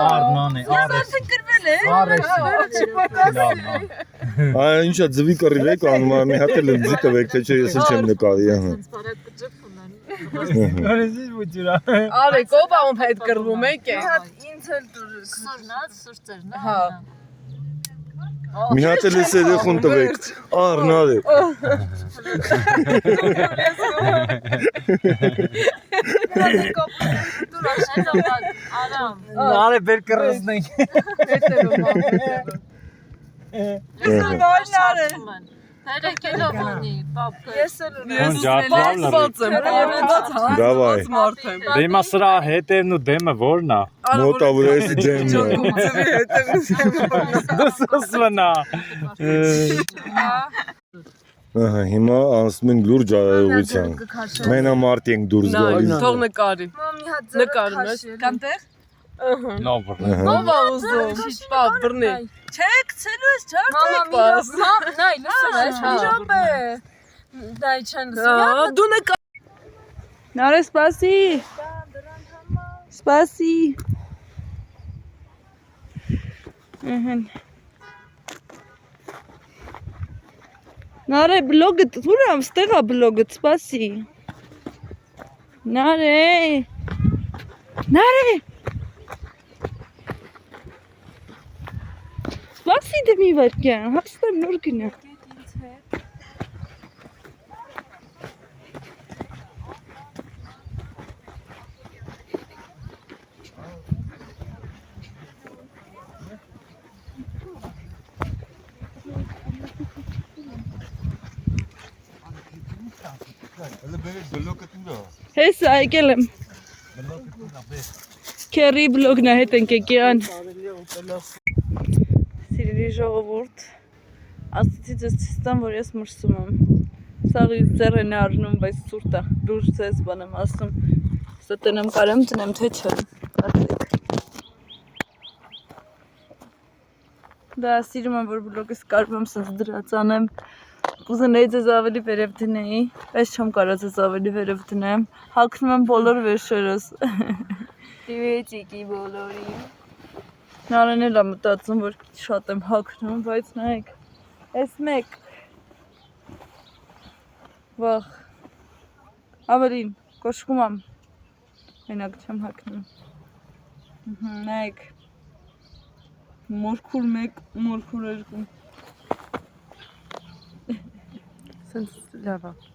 Արնան է, Այ ինչա ձվի կռիվ եք անում, մի հատ էլ ձի տվեք, թե չէ ես չեմ նկարի, ահա։ Արեզի ոչուրա։ Արեք, ով ում հետ կռվում եք է։ Ինձ էլ դուրս։ Սուրճերն, Հա։ Մի հատ էլ ես երեխուն տվեք, առնալ է։ Նարե բեր կռզնենք։ Հերեկելով ունի, պապկը։ Ես էլ Դավայ։ Դեմա սրա հետևն ու դեմը որն է։ Մոտավոր ես դեմն է։ Դուսուսվնա։ Ահա, հիմա անցնում ենք լուրջ արարողության։ Մենամարտ ենք դուրս գալիս։ Թող նկարի։ Մամի հատ Նկարում ես։ Կանտեղ։ Նոբր։ Ով ա ուզում։ Պապ բռնի։ Չէ, գցելու ես ջարդեք պաս։ Նայ, լսում ես, հաջապ է։ Դայ չեն լսում։ Դու նկար։ Նարե, սպասի։ Սպասի։ Նարե, բլոգը, ուրամ, ստեղա բլոգը, սպասի։ Նարե։ Նարե։ Սպասի դե մի վարկյան, հաստեմ նոր գնա։ Հեսա եկել եմ։ Քերի բլոգն է հետ ենք եկյան։ Սիրելի ժողովուրդ, աստիճի ձեզ ցստան, որ ես մրսում եմ։ Սաղից ձեռ են առնում, բայց սուրտ է, լուրջ ձեզ բան եմ ասում։ Սա տնեմ կարեմ տնեմ, թե չեմ, կարծեք։ Դա սիրում եմ, որ բլոգս կարվում սենց դրած անեմ։ Կուզենեի ձեզ ավելի վերև դնեի, բայց չեմ կարա ձեզ ավելի վերև դնեմ, հագնում եմ բոլոր վերշերս։ Տիվեցիկի բոլորի։ Նարեն էլ է մտածում, որ շատ եմ հագնում, բայց նայեք, ես մեկ, վախ, ավելին, կոշկում եմ, մենակ չեմ հագնում, նայեք, մորքուր մեկ, մորքուր երկու, սենց լավ է։